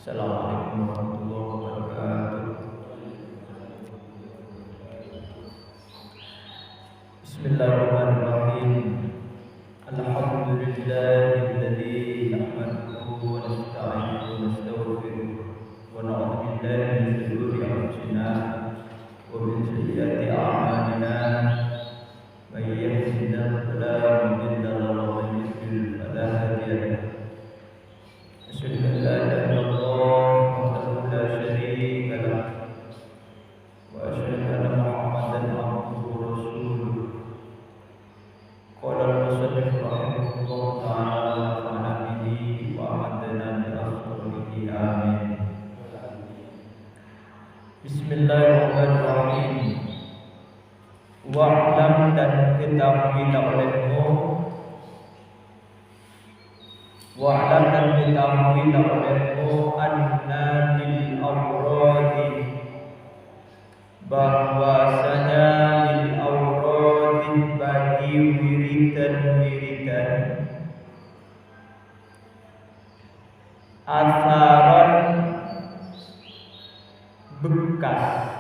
Assalamualaikum warahmatullahi wabarakatuh. Bismillahirrahmanirrahim. Alhamdulillahilladzi nahmaduhu wa nasta'inuhu wa nastaghfiruh wa na'udzu billahi min shururi anfusina wa min sayyiati a'malina. May yahdihillahu fala mudilla lahu wa may yudlil fala hadiya lahu. Asyhadu an la ilaha illallah wahdahu la syarika lahu wa asyhadu anna Muhammadan abduhu wa rasuluh. Qala al-musannif rahimahullah ta'ala wa nafa'ana bihi wa amadana bi ashabihi amin. Bismillahirrahmanirrahim. Wa'lam dan ketahuilah olehmu, wa'lam dan ketahuilah olehmu anna lil awradi, bahwasanya lil awradi bagi wiridan-wiridan atharon bekas,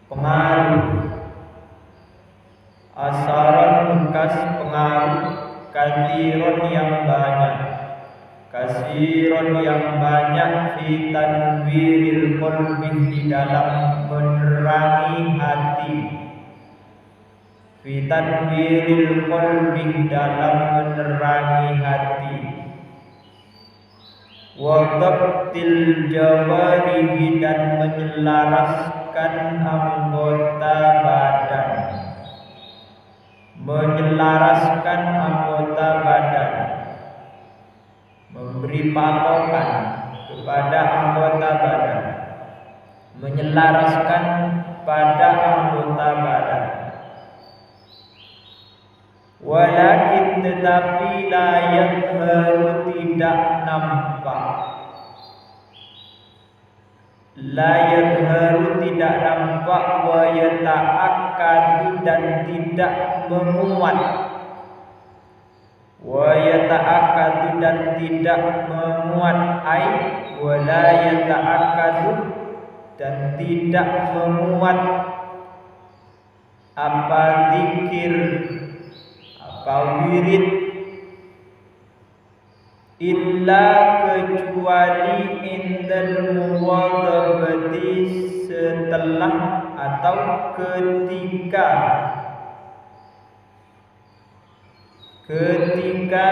pengaruh, asaron bekas pengaruh, kasiron yang banyak, kasiron yang banyak, fi tanwiril qalbi, di dalam menerangi hati, fi tanwiril qalbi, dalam menerangi hati, wa tabtil jawarihi, dan menyelaraskan anggota badan, menyelaraskan anggota badan, memberi patokan kepada anggota badan, menyelaraskan pada anggota badan. Walakin tetapi la yadhharu, tidak nampak, la yadhharu tidak nampak, wa yata'akkadu dan tidak menguat, wa yata'akkadu dan tidak menguat, ai wa la yata'akkadu dan tidak menguat, apa zikir, apa wirid, illa kecuali indal muwadhabati, setelah atau ketika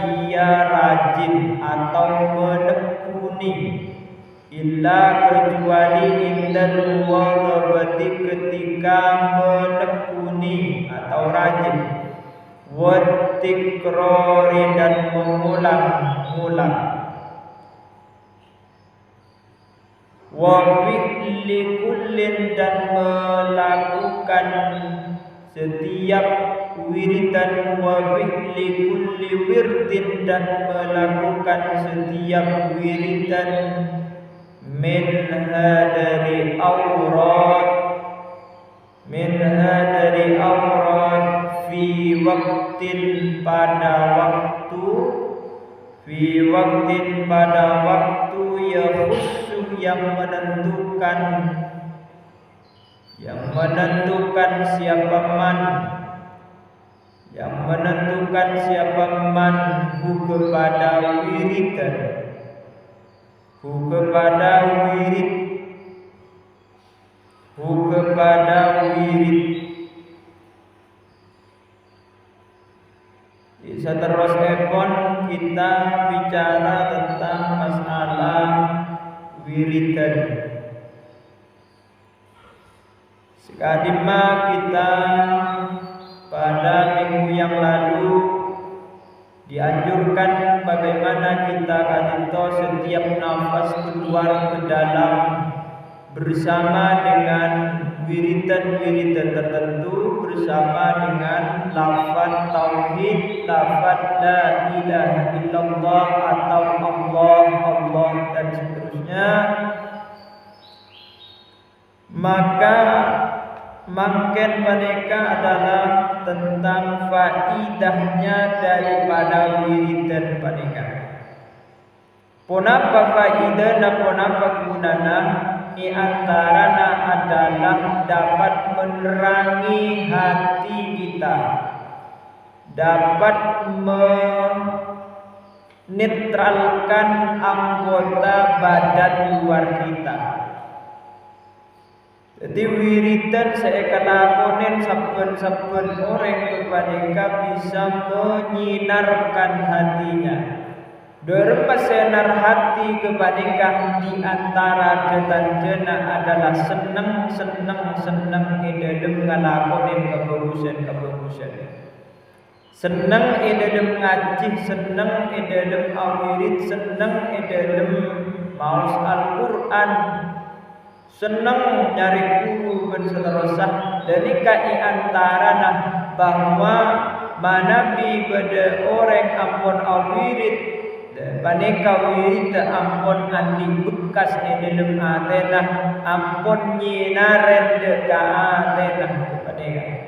dia rajin atau menekuni, illa kecuali indal muwadhabati, ketika menekuni atau rajin, wattikrori dan mengulang-ulang, wa fi'li kullin dan melakukan setiap wiridan, wa fi'li kulli wirdin dan melakukan setiap wiridan, minha dari aurat, minha dari aurat, fi waktin pada waktu, fi waktin pada waktu, ya khusus yang menentukan, yang menentukan siapa man, yang menentukan siapa man, hu kepada wiridan, hu kepada wirid, hu kepada wirid. Seterusnya kita bicara tentang masalah wiridan. Sekadima kita pada minggu yang lalu dianjurkan bagaimana kita kadito setiap nafas keluar ke dalam bersama dengan wiridan-wiridan tertentu, bersama dengan lafaz tauhid, lafaz la ilaha illallah atau Allah, Allah dan seterusnya. Maka makin mereka adalah tentang faidahnya daripada wiridan mereka. Ponapa faidahna, ponapa gunana? Di antaranya adalah dapat menerangi hati kita, dapat menetralkan anggota badan luar kita. Jadi wiridan saya kelakonin saben-saben orang kepada bisa menyinarkan hatinya. Berpesenar hati kepada di antara detanjena adalah senang di dalam ngelakonin kebagusan. Senang di dalam ngaji, senang di dalam awirid, senang di dalam maus Al-Quran, senang nyari guru dan seterusnya. Dari di antara bahwa manabi pada orang ampun awirid, paneka wirid ampun andi bekas di dalam atena, ampun nyinaren deka atena kepada.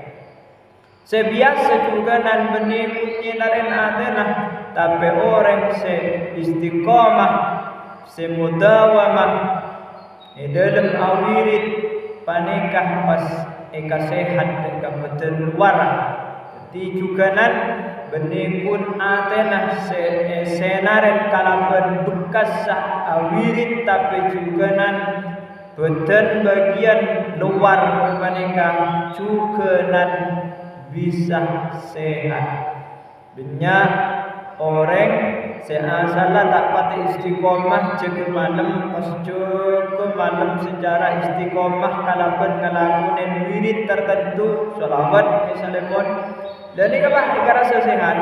Sebiasa juga nan benikut nyinaren atena, tapi orang se istiqomah, se mudawamah di dalam awirid paneka pas eka sehat eka betul wara. Jadi juga nan benikun atena senaren kalaban bekas awirid, tapi juga nan beten bagian luar mereka juga nan bisa sehat. Banyak orang seasalah tak pati istiqomah jaga malam, pas jaga malam secara istiqomah kalaban ngelakuin wirid tertentu, sholawat misalnya pun. Dan ini apa? Ika rasa sehat.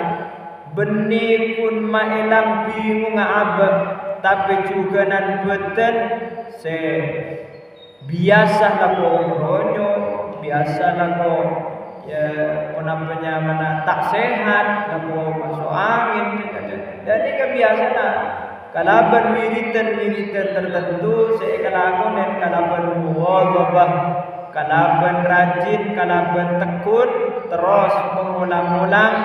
Benih pun maelang bingung abah, tapi juga nan beten se biasa lah ko ronyo, biasa lah ko ya menapanya mana tak sehat, lah ko masuk angin. Dan ini kebiasaan. Kalaban wiritan tertentu saya kalakuan dan kalaban muwadhabah, kalaban rajin, kalaban tekun, terus mengulang-ulang,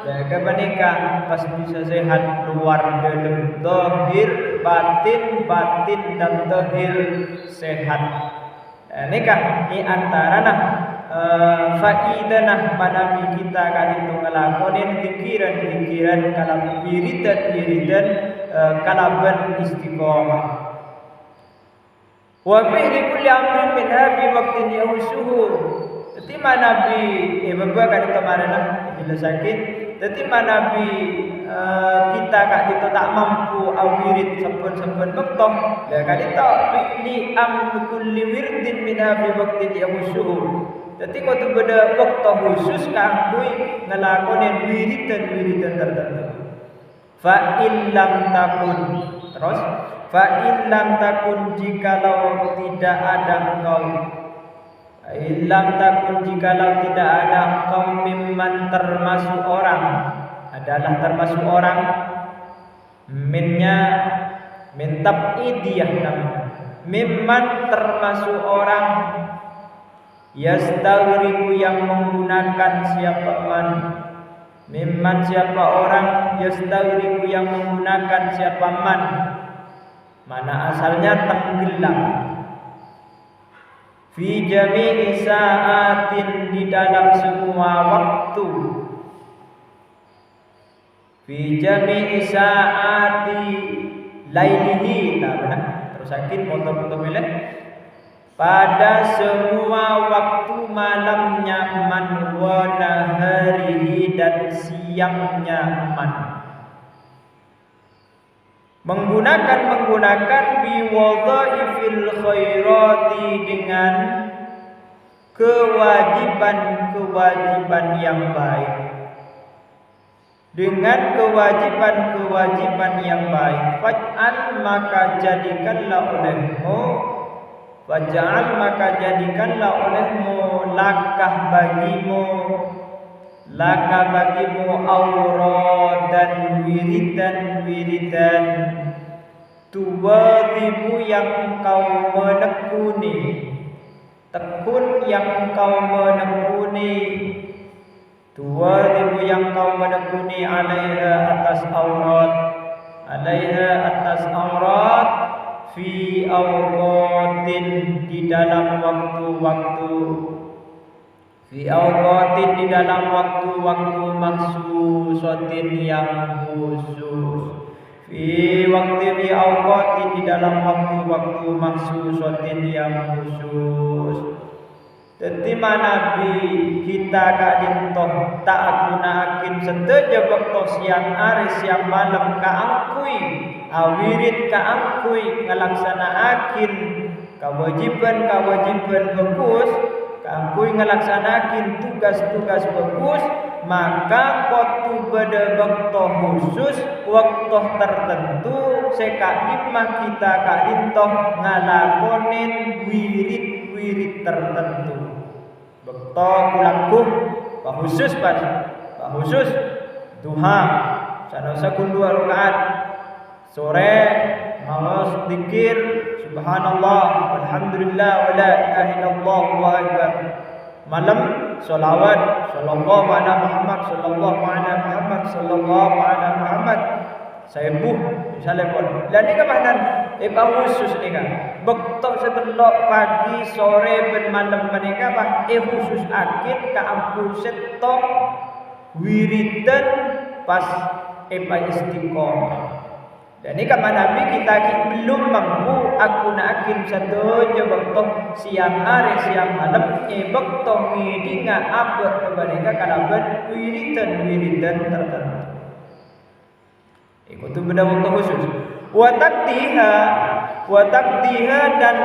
ya kebanika pas bisa sehat luar dalam, zahir batin dan zahir sehat. Ini di antara faidah panabi kita kali itu ngelakonin pikiran kalam wiridan kalaban istiqomah. Wa fi'li kulli amrin min hadhi waqtin yahusuhu. Jadi Nabi beberapa kali kemarin lah jelasakin. Jadi Nabi kita kak itu tak mampu awirid sampun waktu. Ya kali tak fi'li am kulli wirdin min hadhi waqtin yahusuhu. Jadi kau tu beda waktu khusus kangkui ngelakonin wiridan tertentu. Fa illam takun, terus fa illam takun jikalau tidak ada engkau, illam takun jikalau tidak ada engkau mimman termasuk orang, adalah termasuk orang, minnya min tab'idiyah namanya, mimman termasuk orang yastaghriqu yang menggunakan siapa man, mimman siapa orang yastaghriqu yang menggunakan siapa man, mana asalnya tenggelam, fi jami'i sa'atin di dalam semua waktu, fi jami'i sa'ati lailihi, nah benar terus akin foto-foto milih pada semua waktu malamnya man wa naharihi dan siangnya man. Menggunakan biwadhaifil khairati dengan kewajiban yang baik. Dengan kewajiban yang baik. Faj'al maka jadikanlah olehmu, waj'al maka jadikanlah olehmu laka bagimu auradan wiridan tuwadhibu yang engkau menekuni, tekun yang engkau menekuni, tuwadhibu yang engkau menekuni alaiha atas aurat, alaiha atas aurat fi awqatin di dalam waktu-waktu fi awqatin di dalam waktu-waktu maksusatin yang khusus fi awqatin di dalam waktu-waktu maksusatin yang khusus. Dadi Nabi kita kadintoh tak gunakan seteja waktu siang hari siang malam kaangkui awirid kaangkui ngelaksanaakin kewajiban bagus kaangkui ngelaksanaakin tugas-tugas bagus, maka kotu beda waktu khusus waktu tertentu sekadimah kita kadintoh ngalakonin wirid tertentu. Bekto kulakuh khusus khusus duha sanosa kun 2 rakaat sore mawas zikir subhanallah walhamdulillah wala ilaha illallah wa akbar malam sholawat sallallahu ala Muhammad sallallahu ala Muhammad sallallahu ala Muhammad saybuh misalnya pun dan ini kemahanan khusus ni kan bektok setelok pagi sore ben malam mereka bah khusus akid ka ampu setong wiridan pas istiqomah. Dan ini kama Nabi kita belum mampu aku nakin satu je bektok siang hari siang malam bektok ngidinga abad mereka kalaban wiridan tertentu. Itu benda waktu khusus. Wa takdiha dan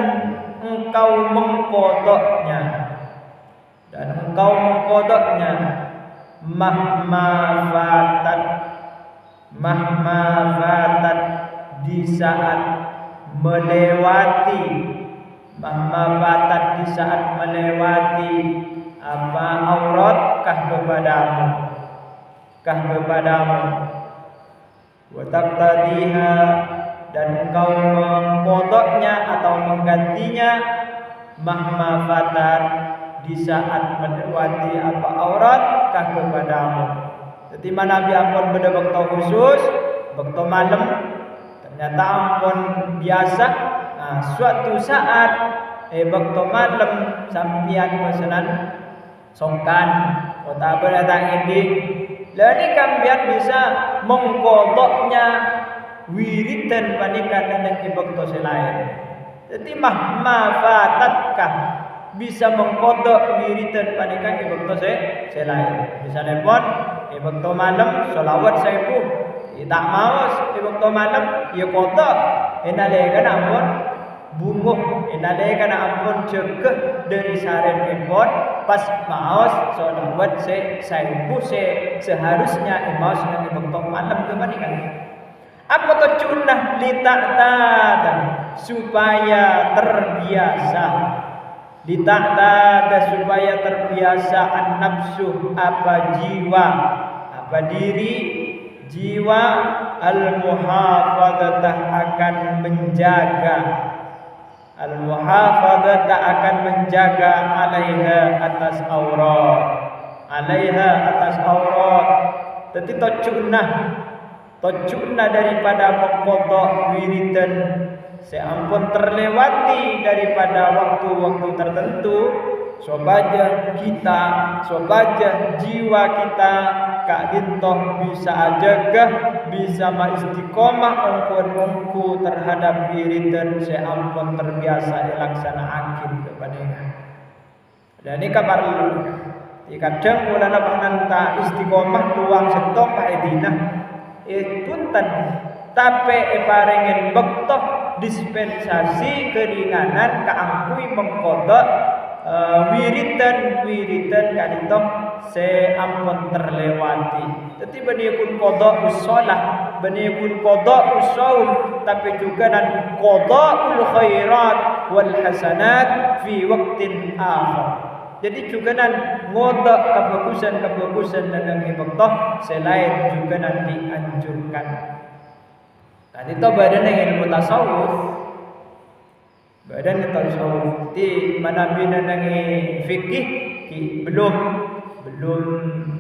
engkau mengkodoknya mahmafatat di saat melewati apa aurat kah kepadamu wa taqtadiha dan engkau mengkodoknya atau menggantinya mahmafatat di saat melewati apa aurat kah kepadamu. Jadi Nabi ampun beda waktu khusus waktu malam ternyata ampun biasa. Nah, suatu saat waktu malam sampian pesanan songkan kota berdatang ini lani kambian bisa mengkodoknya wiridan panikan dengan waktu selain. Jadi mahmafatatkah bisa mengkodok wiridan panikan waktu selain. Misalnya pun waktu malam sholawat saybuh tak maus waktu malam ya kodok enalekan ampun bungkuh enalekan ampun cegah dari saren impon pas maus sholawat saybuh seharusnya maus nanti waktu malam kebandingan apa tuh cunah litaktada supaya terbiasa supaya terbiasa an-nafsu apa jiwa apa diri jiwa al-muhafadzatah akan menjaga alaiha atas aurat tetapi tocunah daripada mengkodok wiridan seampun terlewati daripada waktu-waktu tertentu sobaja jiwa kita kak dintoh bisa ajagah bisa istiqomah ongku terhadap wiridan seampun terbiasa dilaksanaakin kepadanya. Dan ini kabar kadang mulana pananta istiqomah luang setong paedina punten tapi parengen bektoh dispensasi keringanan kaangkui mengkodok wiridan kadintoh seampun terlewati. Jadi benikun kodok usolah, benikun kodok usaul, tapi juga dan kodokul khairat wal hasanat fi waktin akhir. Jadi juga nan ngodok kebagusan dan bektoh selain juga nanti anjurkan. Tadi itu badan yang ilmu tasawuf. Badan tasawuf di mana bina nangi fikih belum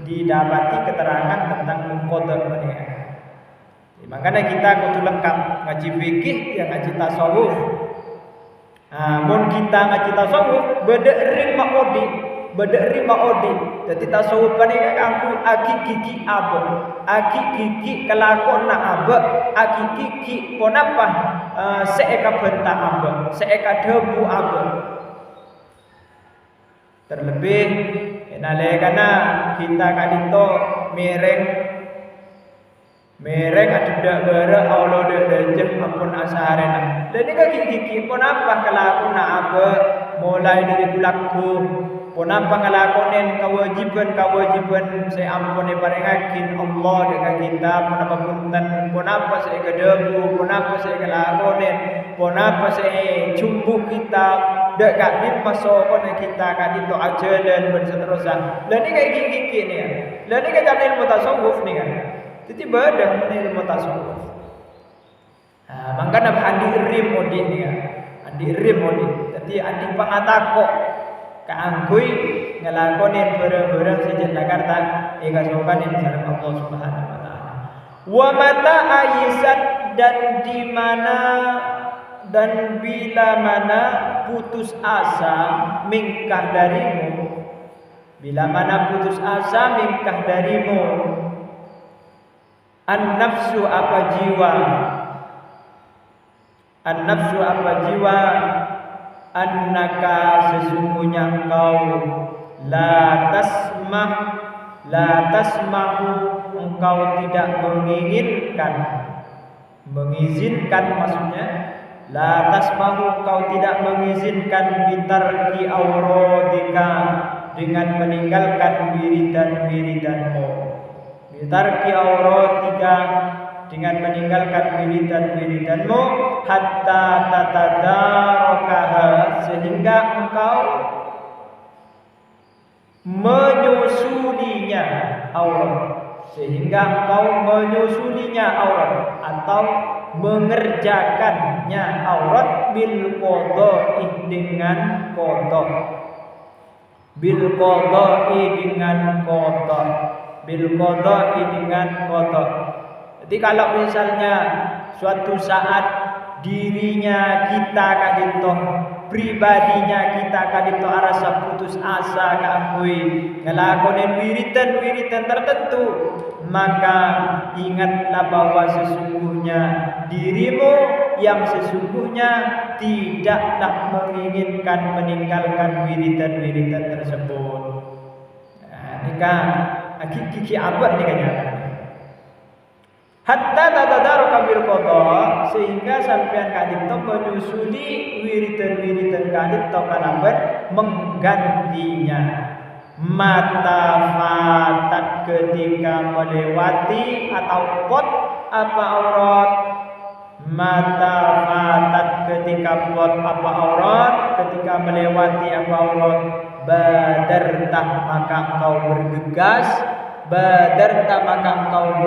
didapati keterangan tentang mengkodok mereka. Makanya kita kudu lengkap ngaji fikih yang ngaji tasawuf. Mun kita ngaji tasawuf beda rima odi. Jadi tasawuf ni aku aki gigi abe, aki gigi kelakon nak abe, aki gigi pon apa? Seeka bentak abe, seeka debu abe. Terlebih nalekana kita kadito mereng ada gara Allah dejeh ampun asarena. Lha nika gigi pun apa kelakon apa mulai dari kulaku pun apa ngelakonin kewajiban saya ampun paringakin Allah dekat kita pun apa punten pun apa saya kedebu pun apa saya kelakonin pun apa saya jumbu kita dekat di pasokon kita kadito ajalan dan seterusnya. Lha nika gigi ni. Lha nika jalan ilmu tasawuf ni kan. Jadi badan ilmu tasawuf. Mangkana andi rim odi ni kan. Andi rim odi. Jadi andi pangatako kaangkui ngelakonin barang-barang sejak Jakarta eka sokanin sareng Allah Subhanahu wa taala. Wa mata aisat dan di mana dan bila mana putus asa mingkah darimu. Bila mana putus asa mingkah darimu. An-nafsu apa jiwa? An-nafsu apa jiwa? Annaka sesungguhnya engkau la tasmahu engkau tidak mengizinkan maksudnya la tasmahu engkau tidak mengizinkan bitarki auradika dengan meninggalkan wiridan-wiridanmu. Bitarki auradika dengan meninggalkan wiridan-wiridanmu hatta tatadarokaha sehingga engkau menyusulinya aurat atau mengerjakannya aurat bil qada'i dengan qada Jadi kalau misalnya suatu saat dirinya kita kadito, pribadinya kita kadito arasa putus asa kaangkui ngelakonin wiridan tertentu, maka ingatlah bahwa sesungguhnya dirimu yang sesungguhnya tidaklah menginginkan meninggalkan wiridan tersebut. Nikah gigi abad ni kanya. Hatta tatadaroka bil qada sehingga sampean kadito menyusuli wiridan kadito kalaban menggantinya. Mata fatat ketika melewati atau pot apa aurat. Mata fatat ketika pot apa aurat, ketika melewati apa aurat, badartah maka engkau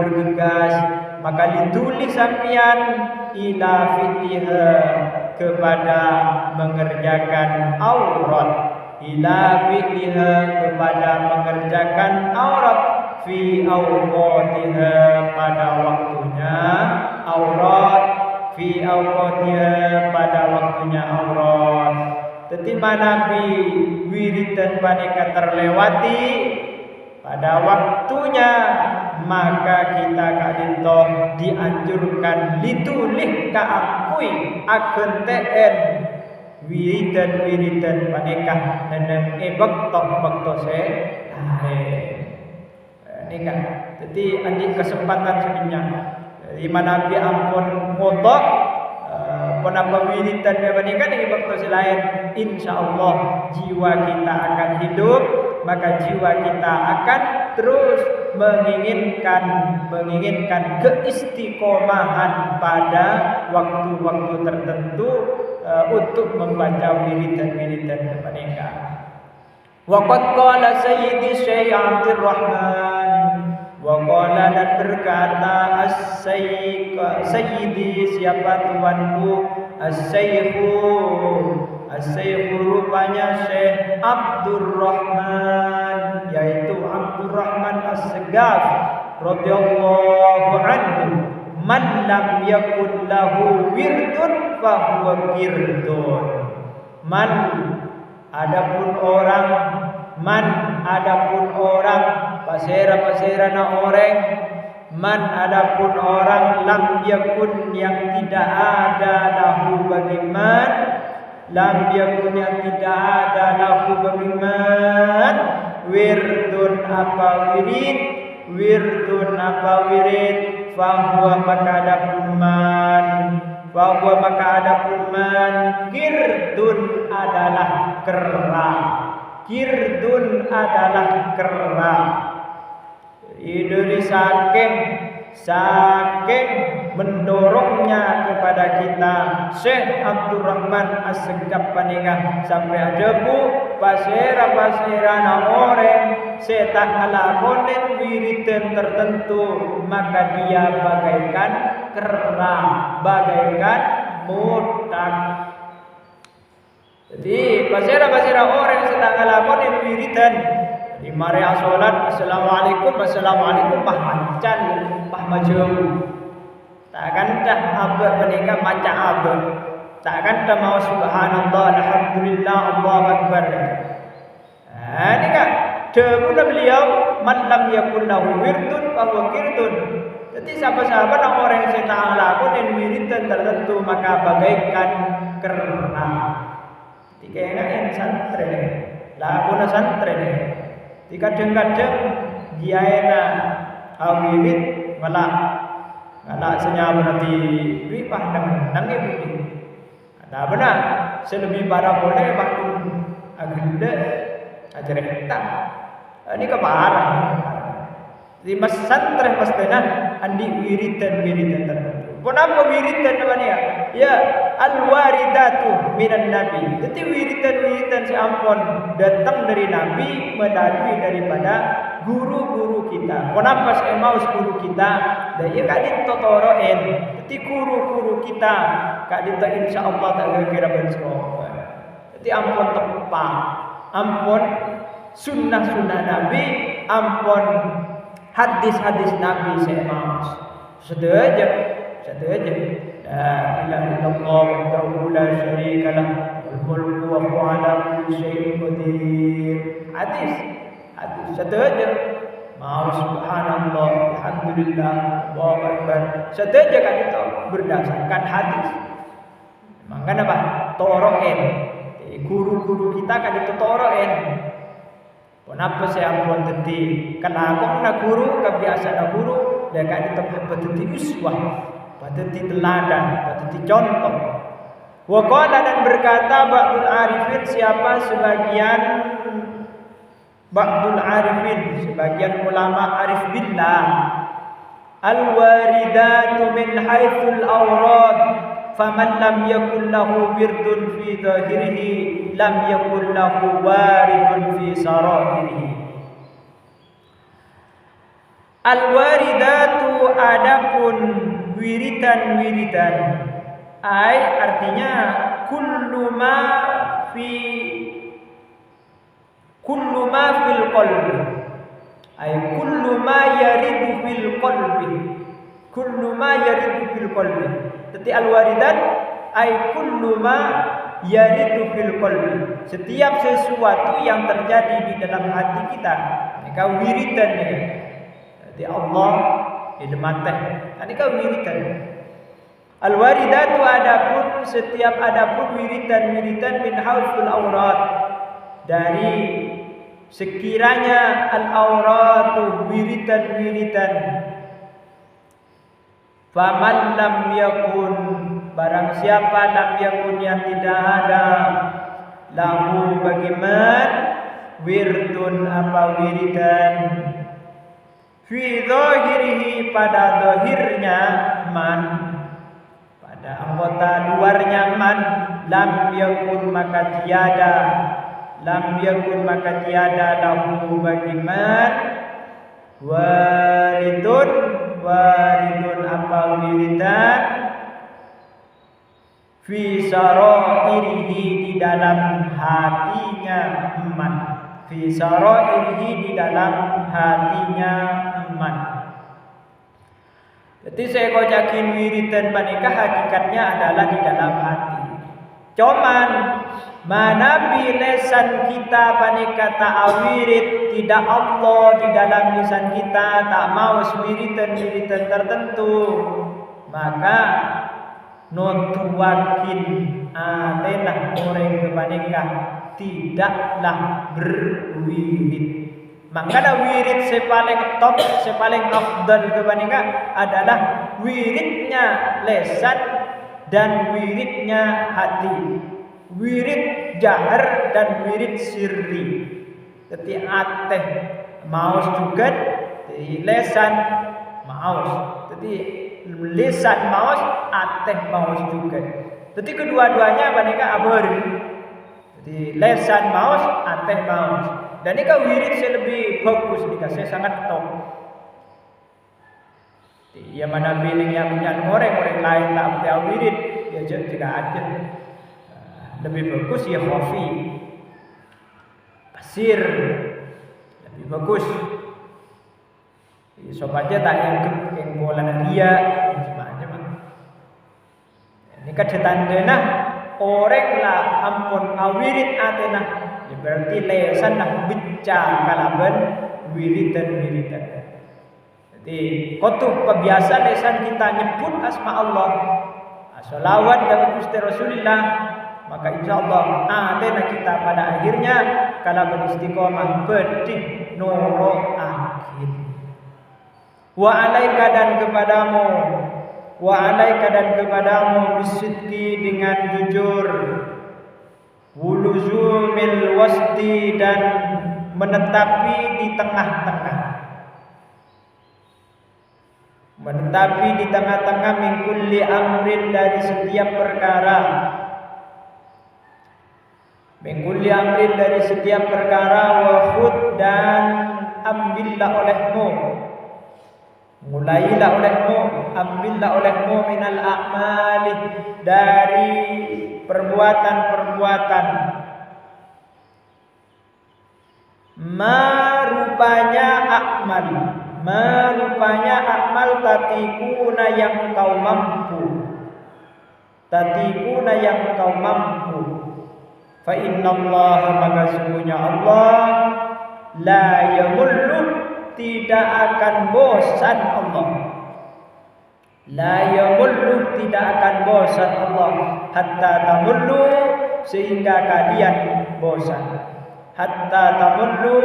bergegas, maka ditulis sampian ila fi'liha kepada mengerjakan aurat, fi awqatiha pada waktunya aurat, fi awqatiha pada waktunya aurat. Ketika Nabi wiridan paneka terlewati pada waktunya, maka kita kadito dianjurkan ditulis kaakui agen TN wiridan paneka neneng bekto se nikah. Jadi andi kesempatan sebenarnya di mana Nabi ampun ngotok penapa wiridan paneka dengan bekto selain, insyaallah jiwa kita akan hidup, maka jiwa kita akan terus menginginkan keistiqomahan pada waktu-waktu tertentu untuk membaca wiridan mereka. Waqad qala sayyidi Syekh Abdul Rahman wa qala dan berkata as-sayyidi siapa tuanku as-sayyikhu rupanya Syekh Abdul Rahman, yaitu Abdul Rahman As-Segaf radhiyallahu anhu, man lam yakun lahu wirdun fahuwa wirdun. Man adapun orang pasera na orang, man adapun orang lam yakun yang tidak ada lahu bagi man, lam yakun yang tidak ada lahu bagi man, wirdun apa wirid, wirdun apa wirid, fahuwa maka adapun man, fahuwa maka adapun man, kirdun adalah kera, kirdun adalah kera. Dari saking mendorongnya kepada kita Syekh Abdurrahman Assegaf panikah sampai adebu pasera na orang setak ngalakonin wiridan tertentu, maka dia bagaikan kera, bagaikan mutak. Jadi pasera orang sedang ngalakonin wiridan di mari salat assalamualaikum mah mancan mah maju. Takkan dah apa menikah macam apa. Takkan dah mau subhanallah alhamdulillah Allahu akbar. Ini kan dahulu beliau man lam yakun lahu wirdun fa huwa kirdun. Jadi siapa-siapa orang yang sedang melakukan wiridan tertentu maka bagaikan kera. Tiga yang santri, lakukan santri. Kadang-kadang dia awirit ngalak senyap nanti ripah nang ibu. Ada benar selebih para boleh bakun agenda ajareta. Ini keparah. Di mas santri pastena andi wiridan tertentu. Kenapa wiridan namanya? Ya al-waridatu minan nabi. Jadi wiridan si ampun datang dari nabi melalui daripada guru-guru kita. Kenapa saya mau guru kita? Dan ia kadit totoroen. Jadi guru-guru kita kadit insyaallah tak kira bensko. Jadi ampun tepat, ampun sunnah nabi, ampun hadis nabi saya mau. Sedaja. La ilaha illallah wahdahu la syarika lah, lahul mulku wa huwa ala kulli syai'in qadir. Hadis saja. Mau subhanallah alhamdulillah Allahu akbar. Saja kan itu berdasarkan hadis. Makanya apa? Toroen. Guru-guru kita kan itu toroen. Kenapa saya ampun tadi? Kenapa nak guru kebiasaan guru dia kan itu berarti uswah. Patenti teladan, patenti contoh. Waqala dan berkata ba'dul arifin, siapa sebagian ulama arif billah, al-waridatu min haitsul awrad, faman lam yakul lahu wirdun fi dhahirihi lam yakul lahu waridun fi sarairihi. Al-waridatu adapun wiridan artinya kullu ma fil qalbi, kullu ma yaridu fil qalbi. Jadi al-waridat kullu ma yaridu fil qalbi, setiap sesuatu yang terjadi di dalam hati kita maka wiridan. Jadi Allah ilmateh. Ini kau wiridan. Al-waridatu adapun setiap adapun wiridan min hauful aurat, dari sekiranya al-auratu wiridan. Faman lam yakun, barang siapa lam yakun yang tidak ada lahu bagiman wirdun apa wiridan fi dhahirihi pada zahirnya man, pada anggota luarnya man, lam yakun maka tiada lahu bagi man waridun apa wiridan fi sarairihi di dalam hatinya man, fi sarairihi di dalam hatinya man. Jadi saya kocakin wiridan panika hakikatnya adalah di dalam hati. Cuman manabi lesan kita panika ta'awirid tidak Allah di dalam lisan kita, tak mau wiridan tertentu, maka notuwakin atenah orang kepanika tidaklah berwirid. Makanya wirid sepaling top, sepaling afdal kepanika adalah wiridnya lesan dan wiridnya hati. Wirid jahar dan wirid sirri. Jadi ateh maus juga, jadi lesan maus. Jadi lesan maus, ateh maus juga. Jadi kedua-duanya panika abur. Jadi lesan maus, ateh maus. Dan ini wirid saya lebih bagus nih, saya sangat top. Ya mana biling yang punya orang lain tak punya wirid, ya juga ada. Lebih bagus ya kopi, pasir, lebih bagus. Ya, sob aja tak yang bola dia, macam macam. Ini kadang-kadang orang lah ampun awirid atena. Ya berarti lesan nak bicara kalaban wiridan. Jadi kotuh kebiasaan lesan kita nyebut asma Allah, salawat dan Gusti Rasulullah, maka insyaallah atena kita pada akhirnya kalaban istiqomah bedih noro akhir. Wa alaika dan kepadamu bisidqi dengan jujur, wuluzumil wasti dan menetapi di tengah-tengah. Menetapi di tengah-tengah min kulli amrin dari setiap perkara. Min kulli amrin dari setiap perkara, wa khud dan ambillah olehmu. Mulailah olehmu, ambillah olehmu minal a'mali dari perbuatan-perbuatan marupanya akmal tatikuna yang kau mampu fa innallaha maka sungguhnya Allah la yamullu tidak akan bosan Allah. La yamullu tidak akan bosan Allah hatta tamullu sehingga kalian bosan. Hatta tamullu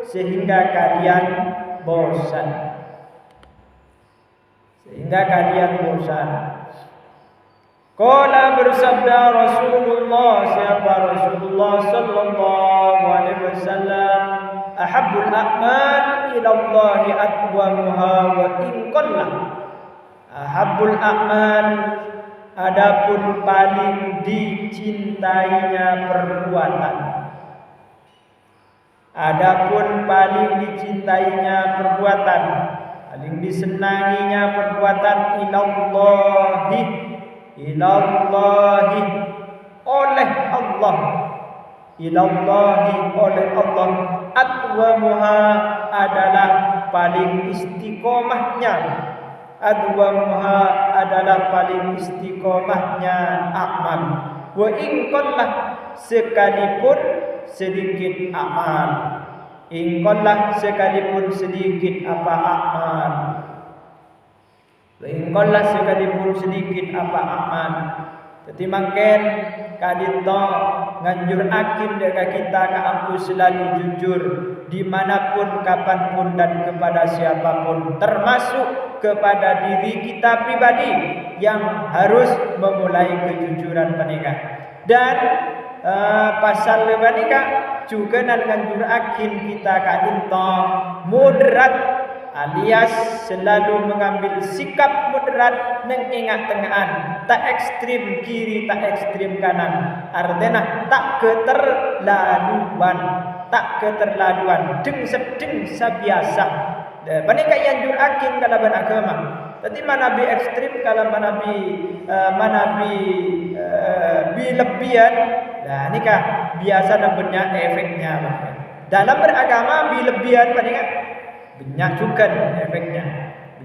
sehingga kalian bosan. Sehingga kalian bosan. Qala bersabda Rasulullah, siapa Rasulullah sallallahu alaihi wasallam, ahabbul a'mal ila Allah atwamuha wa in qalla. Ahabbul a'mal adapun paling dicintainya perbuatan. Adapun paling dicintainya perbuatan, paling disenanginya perbuatan ilallahi oleh Allah. Ilallahi oleh Allah. Adwamuha adalah paling istiqomahnya. Adwamuha adalah paling istiqomahnya amal. Wa in qallah sekalipun sedikit amal. In qallah sekalipun sedikit apa amal. Wa in qallah sekalipun sedikit apa amal. Jadi makin kadito nganjur akin dekat kita ke aku selalu jujur dimanapun, kapanpun dan kepada siapapun, termasuk kepada diri kita pribadi yang harus memulai kejujuran pernikahan. Dan pasal pernikahan juga nganjur akin kita kadito moderat alias selalu mengambil sikap moderat mengingat tengahan, tak ekstrim kiri, tak ekstrim kanan. Artinya tak keterlaluan, deng sabiasa. Panika yang jurakin kalaban agama. Jadi mana bi ekstrim kalau mana bi lebihan. Nah, nikah biasa namanya efeknya. Dalam beragama bi lebihan panika banyak juga efeknya.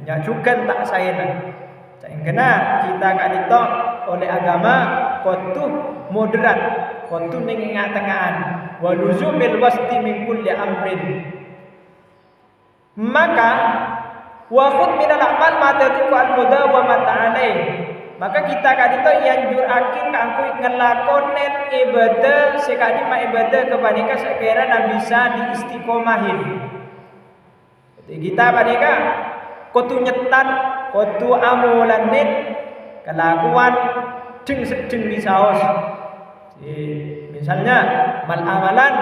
nya juga tak sayana. Kena kita kak ditok oleh agama kotu moderat, kotu ning tengah-tengahan. Wa luzumil wasti min kulli amrin. Maka wa khud minal amal ma tatiqu al-muda wa ma ta'alai. Maka kita kadito yanjurakin kangku ngelakonen ibadah sekali ma ibadah kepanika sekira bisa diistiqomahin. Jadi kita panika kotu nyetan, kotu amulanin kelakuan jeng sedeng di saos. Misalnya mal amalan,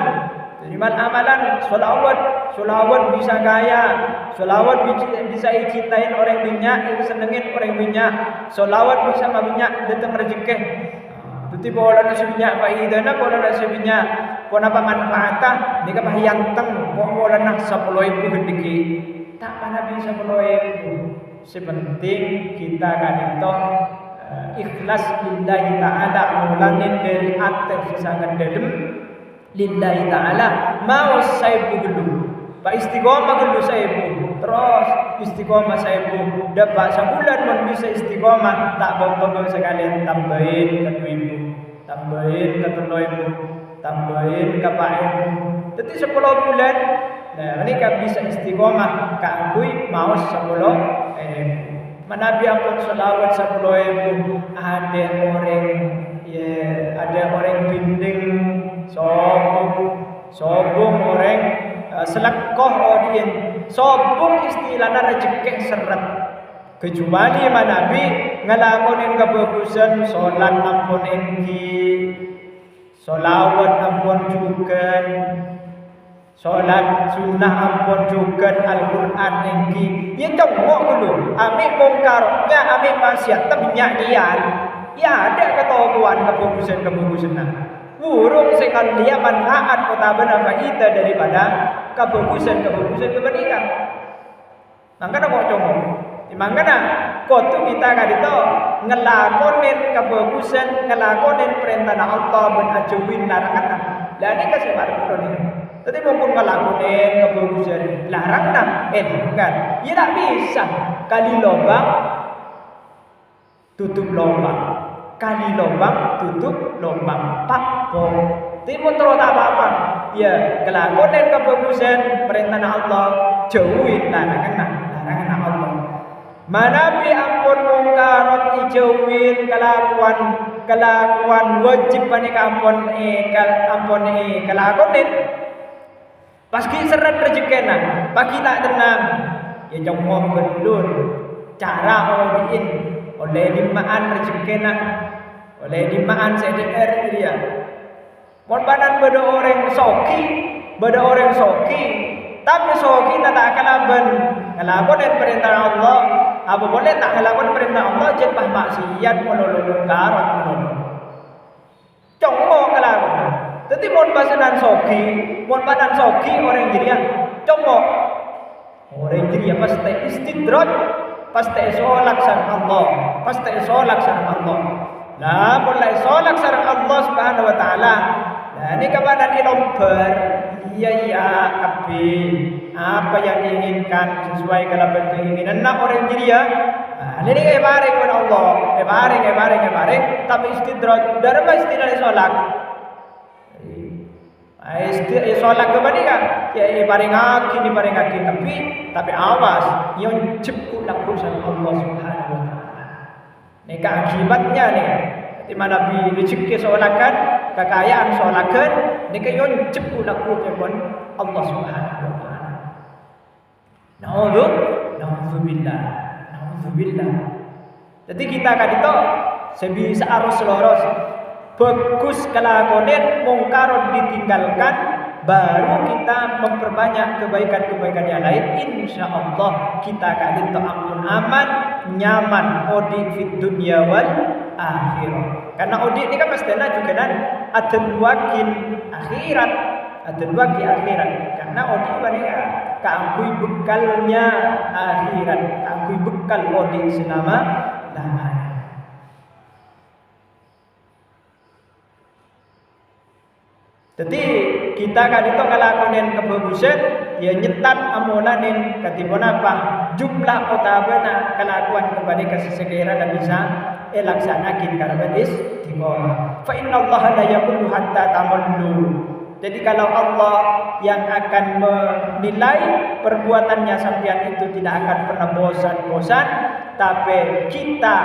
jadi mal amalan solawat bisa gaya, solawat bisa dicintain orang banyak, senengin orang banyak, solawat bisa mabanyak datang rezeki. Tuti bola nasi banyak faidahna, bola nasi banyak, pon apa manfaatah, ni kapah yanteng, bola nak 10.000 gendiki, tak mana bisa 10.000. Sepenting kita kadito ikhlas lillahi ta'ala mulanin dari atas sangat dalam lillahi ta'ala mau saya dulu pak istiqomah dulu saya terus istiqomah saya dapat sebulan pun bisa istiqomah tak bau-bau sekalian tambahin ke 2.000 tambahin ke 3.000 tambahin ke 4.000 jadi 10 bulan nah ini kan bisa istiqomah kakui mau 10.000 Nabi ampun selawat 10.000 ada orang binding sobong orang selekoh odien sobong istilahnya rezeki seret kecuali Nabi ngelakonin kebagusan sholat ampun engki sholawat ampun juga sholat sunnah ampun juga Al-Quran engki ya congok dulu amik mungkarnya amik maksiat teminyak dian ya ada ketahuan kebagusan burung sekalian manfaat kota benar faida daripada kebagusan kebaikan mangkana kok congok mangkana kotu kita kadito ngelakonin kebagusan ngelakonin perintah Allah ben ajawin larangan lah ini kasih baru ini. Tadi mumpun ngelakuin kebagusan larang nak kan? Ya tak bisa kali lubang tutup lubang kali lubang tutup lubang pak bom. Timun terus tak apa-apa. Ya ngelakuin kebagusan perintah Allah jauhin larangan Allah. Manabi ampun mungkarat ijauhin kelakuan wajib panika ampun kelakuin Paski seret rezekena, pagi tak tenang. Ya jomoh gendun. Cara odiin oleh limaan rezekena, oleh limaan CDR dia. Mon badan beda orang soki, tapi soki tak kalaban. Ngelakuin perintah Allah, apa boleh tak ngelakuin perintah Allah jepah maksiat melulu karat melulu. Jomoh ngelakuin. Jadi mon badan soki orang jiria congok orang jiria pasti istidrat pasti solak sareng Allah lah mulai solak sareng Allah subhanahu wa ta'ala nah ini kepada ilomber iya kabe apa yang diinginkan sesuai kalaban keinginan nak orang jiria ini bareng kepada Allah bareng tapi istidrat darma istilah solak solat kepada ya paling aki tapi awas yang cepuk laku sama Allah Subhanahu wa taala. Ini akibatnya nih. Di mana Nabi rezeki solakan, kekayaan solakan, ini yang cepuk laku kepada Allah Subhanahu wa taala. Nauzubillah. Jadi kita kadito sebisa arus loros bagus kelakonen mungkaron ditinggalkan baru kita memperbanyak kebaikan-kebaikan yang lain insyaallah kita akan ampun aman nyaman odi fid dunya wal akhirah karena odi ini kan mestinya juga dan ada wakil akhirat karena odi mereka keangkui bekalnya akhirat keangkui bekal odi selama lamanya. Jadi kita kan itu ngelakuin kebagusan ya nyetat amolanin katipun apa jumlah otabana kelakuan kepada kesesekira dan bisa laksanakin kalaban istiqomah. Fa inna Allah la yaqulu hatta tamallu. Jadi kalau Allah yang akan menilai perbuatannya sampean itu tidak akan pernah bosan-bosan, tapi kita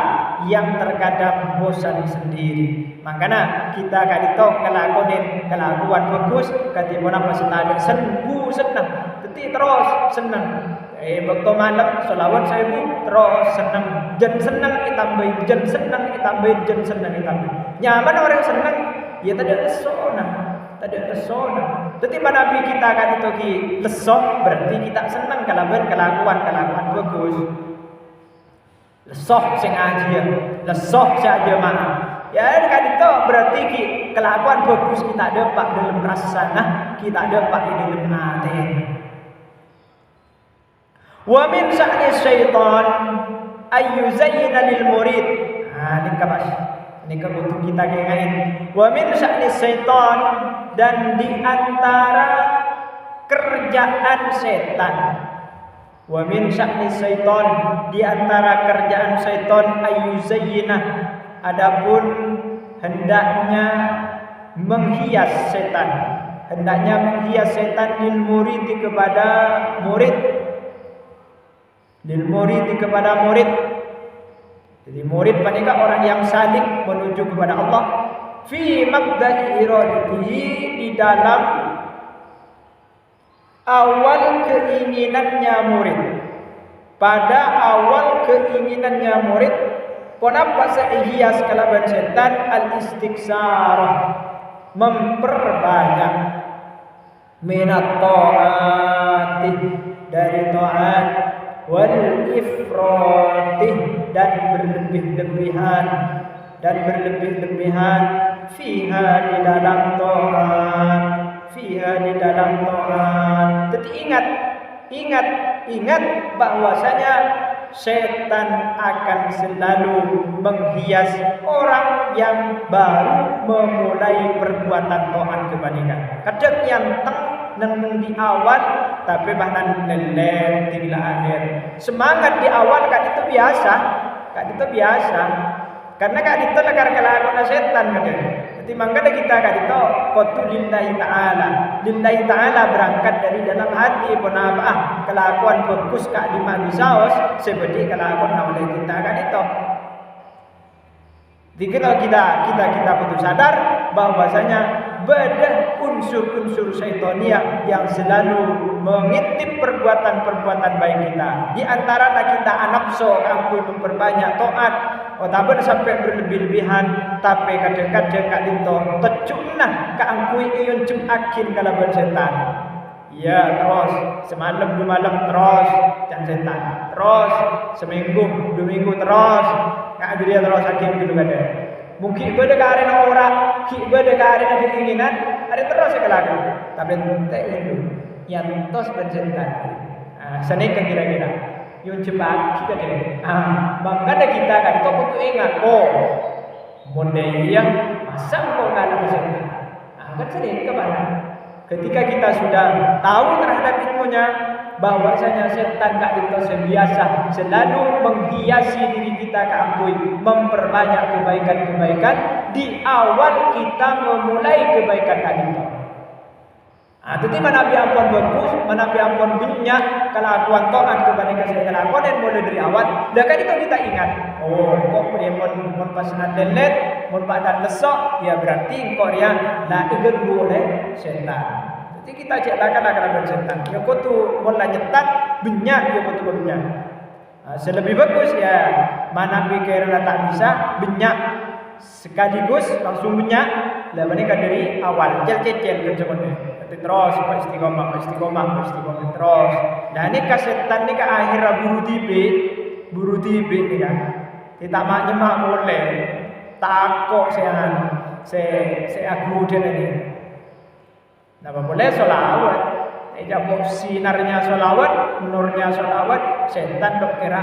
yang terkadang bosan sendiri. Makanya kita kadito kelakuan bagus katipun apa setadek senbu senang. Jadi terus senang. Waktu malam selawat saya terus senang. Jen senang ditambahin, jen senang ditambahin, jen senang ditambahin. Nyaman orang senang, ya tadi lesona. Tadi lesona. Jadi Nabi kita kan itu lesoh berarti kita senang kelakuan bagus. Lesoh sing aja, lesoh saja mana. Ya kan itu berarti kelakuan bagus kita dapat dalam rasana, kita dapat di dalam hati. Wa min sya'ni syaitan ayyuzayyina lil murid. Ini kabas. Ini kebutuhan kita kayak wa min sya'ni syaitan dan di antara kerjaan setan. Wa min sya'ni syaitan di antara kerjaan syaitan ayyuzayyina adapun hendaknya menghias setan. Hendaknya menghias setan lil murid kepada murid. Lil murid kepada murid. Jadi murid panika orang yang salik menuju kepada Allah fi mabda'i iradatihi di dalam awal keinginannya murid. Pada awal keinginannya murid kenapa sehias kalaban setan al-istiksar memperbanyak minat ta'ati dari ta'at wal ifratih dan berlebih-lebihan fiha di dalam ta'at. Jadi ingat bahwasanya setan akan selalu menghias orang yang baru memulai perbuatan taat kebajikan. Kadang yang nang di awal tapi bahkan leleh tinggal akhir. Semangat di awal itu biasa. Karena itu lekar kelakuan setan kan. Jadi makanya kita itu qatu lillahi ta'ala. Lillahi ta'ala berangkat dari dalam hati pun apa kelakuan bagus kak di manusia seperti kelakuan oleh kita kan itu. Jadi kalau kita butuh sadar bahwasanya ada unsur-unsur syaitania yang selalu mengintip perbuatan-perbuatan baik kita. Di antara kita nafsu aku memperbanyak taat, tapi sampai berlebih-lebihan, tapi kadang-kadang kak dito tecunah kak aku iyon cumakin kalaban setan. Ya terus semalam 2 malam terus dan setan. Terus seminggu 2 minggu terus kak dia terus hakim gitu kan. Mungkin beda karena orang, beda karena keinginan, ada terus kelakuan. Tapi ente itu yang tos bersetan. Senika kira-kira. Yang cepat kita deh. Makanya kita kan itu untuk ingat, mondai masa kau kalah bersetan. Kan senika mana? Ketika kita sudah tahu terhadap ilmunya, bahwasanya setan gak itu biasa selalu menghiasi diri kita keakui memperbanyak kebaikan-kebaikan di awal kita memulai kebaikan tadi. Jadi mana ampun bagus, mana ampun banyak kelakuan taat kepada kelakuan dan mulai dari awal. Dan kan itu kita ingat, kok mun pas lelet, mun badan lesok, ya berarti kok ya la diganggu oleh setan. Jadi kita ceklakan setan. Ya kau tu mulai nyetat banyak ya kau tu banyak. Selebih bagus ya mana pikir tak bisa banyak sekaligus langsung banyak. Lah mereka dari awal cel-cel macam terus istiqomah terus. Nah ini kasetan ni ke akhir buru tibe ni kan. Kita mak nyemak boleh takut saya aku dia ni. Napa boleh solawat. Ejak sinarnya solawat, nurnya solawat, setan dok kira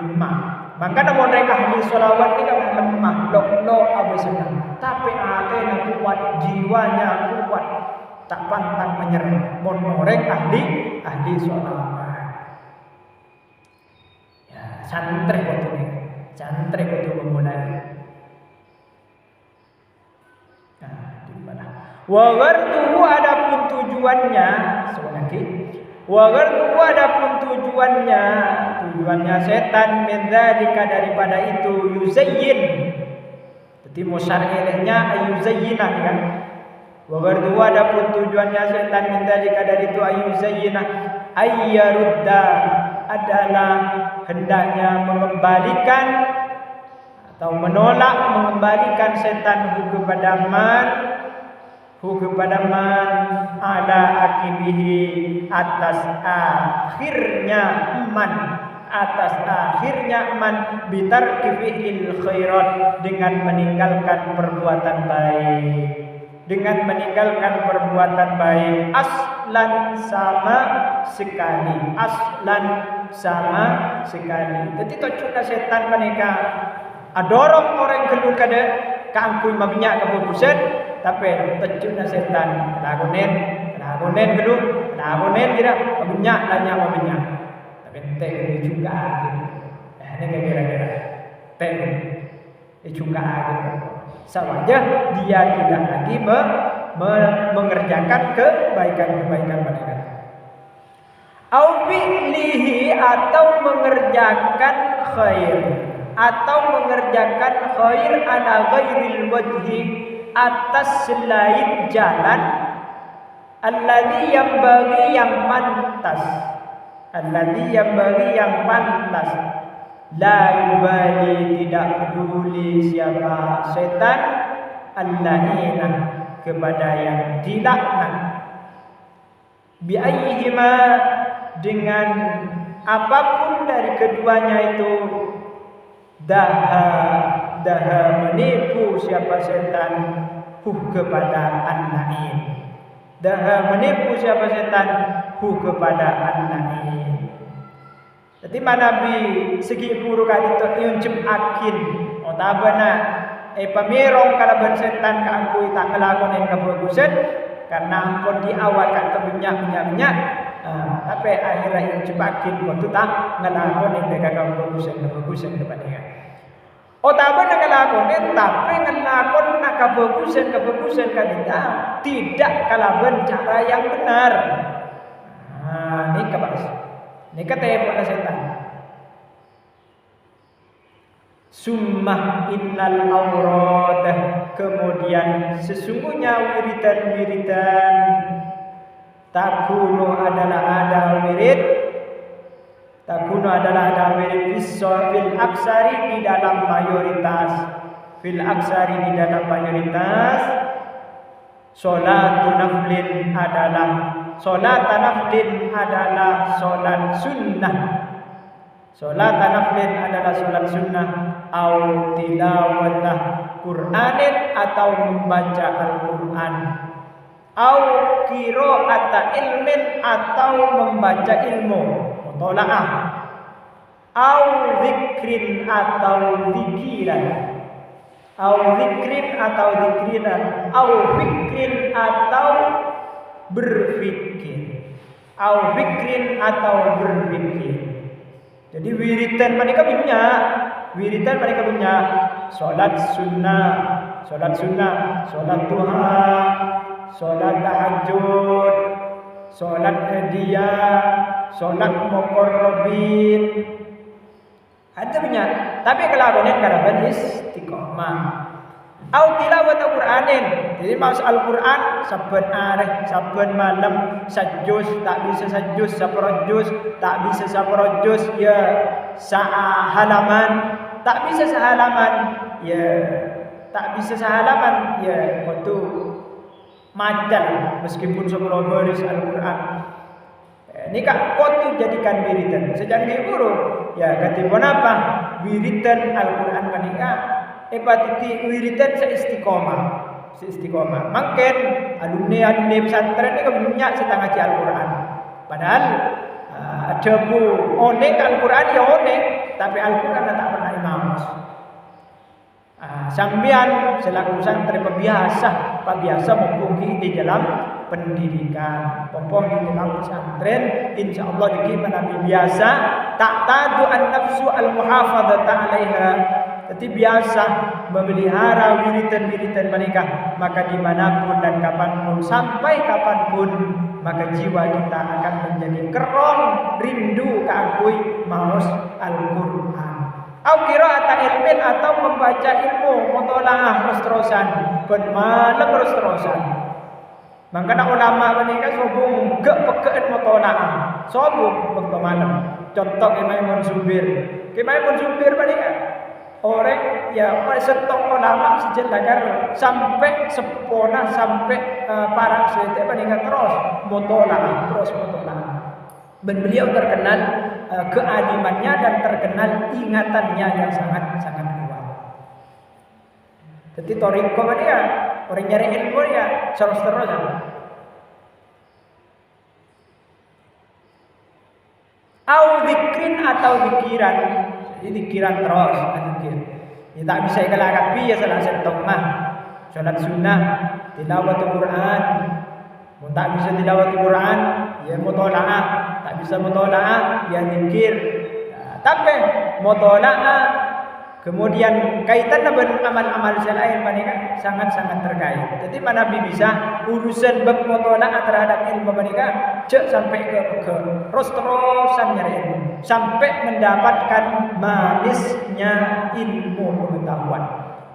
nyemak. Maka namun mereka ahli solawat ni kan lemah, lok abis senang. Tapi hati nak kuat, jiwanya kuat. tak pantang menyerah. Mon orang ahli sholawat. Ya, santri kudu memulai. Nah, di mana? Wa gharduhu adapun tujuannya, sebenarnya. Wa gharduhu adapun tujuannya setan min dzalika daripada itu yuzayyin. Jadi musyarihnya ayuzayyina kan. Wa gharduhu adapun tujuannya setan min dzalika dari itu ayuzayyina ayyarudda adalah hendaknya mengembalikan atau mengembalikan setan kepada man ala akibihi atas akhirnya man bitarki fi'lil khairat dengan meninggalkan perbuatan baik aslan sama sekali. Jadi tujuan setan mereka adorong orang keluar kada kaangkui mabnya kebubusan tapi tujuan setan lagunen dulu lagunen tidak mabnya tapi ente juga gitu. Ini kira-kira juga gitu. Sahaja dia tidak lagi mengerjakan kebaikan mereka. Au fi'lihi atau mengerjakan khair ala ghairil wajhi atas selain jalan alladzi yang bagi yang pantas la yubali tidak peduli siapa setan allaina kepada yang dilaknat bi ayyihima dengan apapun dari keduanya itu daha menipu siapa setan kepada an-na'im. Daha menipu siapa setan kepada an-na'im. Jadi Nabi segi burukan itu yuncim akin otabana pamirong kalaban setan kaangkui tak ngelakonin kebagusan karena ampun di awal kan minyak tapi akhirnya yuncim akin waktu tak ngelakonin mereka kebagusan depannya. Otabana ngelakonin tapi ngelakon kebagusan kadita tidak kalaban cara yang benar. Ini kebas. Ini katanya pada setan. Summah innal awradah kemudian sesungguhnya wiridan takunu adalah ada wirid fil aksari di dalam mayoritas Solat naflin adalah solat sunnah au tilawatah Qur'anin atau membaca Al-Qur'an au qira'ata ilmin atau membaca ilmu mutalaah au zikrin atau zikiran au fikrin atau berfikir. Jadi wiridan mereka punya salat sunnah, salat duha, salat tahajud, salat hadiah, salat muqarrabin. Ada punya, tapi kalau kalian karaban istiqomah. Au tilawat Al-Qur'anin. Jadi maus Al-Qur'an saben areh, saben malam sajus, tak bisa sajus saprojus, tak bisa saprojus ya sahalaman, tak bisa sahalaman ya waktu macan meskipun 10 baris Al-Qur'an. Ini kak kotu jadikan wiridan. Sejak diburu ya katipun apa? Wiridan Al-Qur'an menikah. Epatiti wiridan seistiqomah. Makin alumni pesantren ini kebanyak setengah ci Al-Qur'an. Padahal ada bu onek Al-Qur'an ya onek, tapi Al-Qur'an tak pernah imamus. Sambian selaku santri pebiasa memungkinkan di dalam pendidikan. Pompong di dalam pesantren insyaallah dikit Nabi biasa tak tadu an-nafsu al-muhafadzata 'alaiha. Jadi biasa memelihara wiritan-wiritan mereka, maka dimanapun dan kapanpun, sampai kapanpun, maka jiwa kita akan menjadi kerong rindu keakui maus Al-Quran. Au qira'ata ilmin, atau membaca ilmu mutalaah terus-terusan, ben malam terus-terusan. Mangkana ulama menika sobung gak pekeen mutalaah, sobung waktu malam. Contoh Imam Zubir. Imam Zubir menika orang ya setong ulama sejenagar sampai sepona sampai para sete menika terus mutalaah, terus mutalaah. Dan beliau terkenal kealimannya dan terkenal ingatannya yang sangat-sangat kuat. Jadi toriko dia orang nyari ilmu ya terus-terus. Au zikrin, atau zikiran. Jadi zikiran terus, zikir. Ya tak bisa ikalakapi ya salah setong mah. Salat sunnah, tilawatul Quran. Mun tak bisa tilawatul Quran, ya mutalaah. Tak bisa mutalaah, ya zikir. Tapi mutalaah kemudian kaitan dengan amal-amal selain mereka sangat-sangat terkait. Jadi mana Nabi bisa urusan bab mutalaah terhadap ilmu mereka cek sampai ke terus-terusan nyari ilmu sampai mendapatkan manisnya ilmu pengetahuan.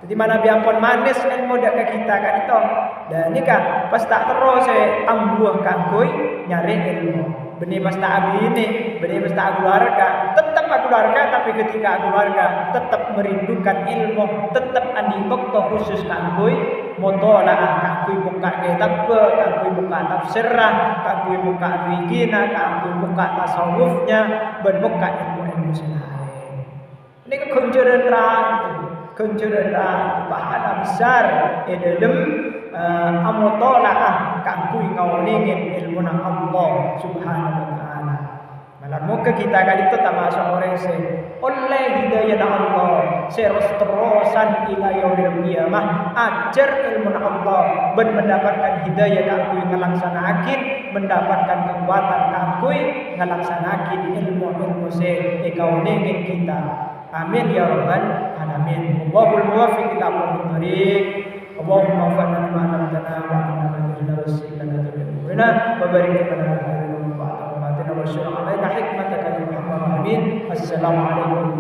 Jadi mana biarpun manis ilmu dak ke kita kan itu. Dan nikah pas tak terus ambuh kangkui nyari ilmu. Benih pas tak abini, benih pas tak keluarga, tetap keluarga, tapi ketika keluarga tetap merindukan ilmu, tetap andi waktu khusus kangkui mutalaah, kangkui buka kitab, kangkui buka tafsirah, kangkui buka fikihna, kangkui buka tasawufnya, berbuka ilmu-ilmu selain. Ini kunjuran pahala besar dalam amutalaah kangkui ngaulingin ilmu nang Allah Subhanahu wa taala. Malah muka kita kali itu termasuk orang oleh hidayah Allah terus-terusan ila yaumil qiyamah ajar ilmu Allah ben mendapatkan hidayah kangkui ngelaksanakan, mendapatkan kekuatan kangkui ngelaksanakan ilmu-ilmu ngaulingin kita. Amin ya rabbal alamin. Wallahul muwaffiq ila aqwamit thoriq. Allahumma anfa'na bima 'allamtana wa 'allimna wa zidna wa barik lana wa atina wa shkur alaina hikmataka ya arhamar rahimin. Assalamu alaikum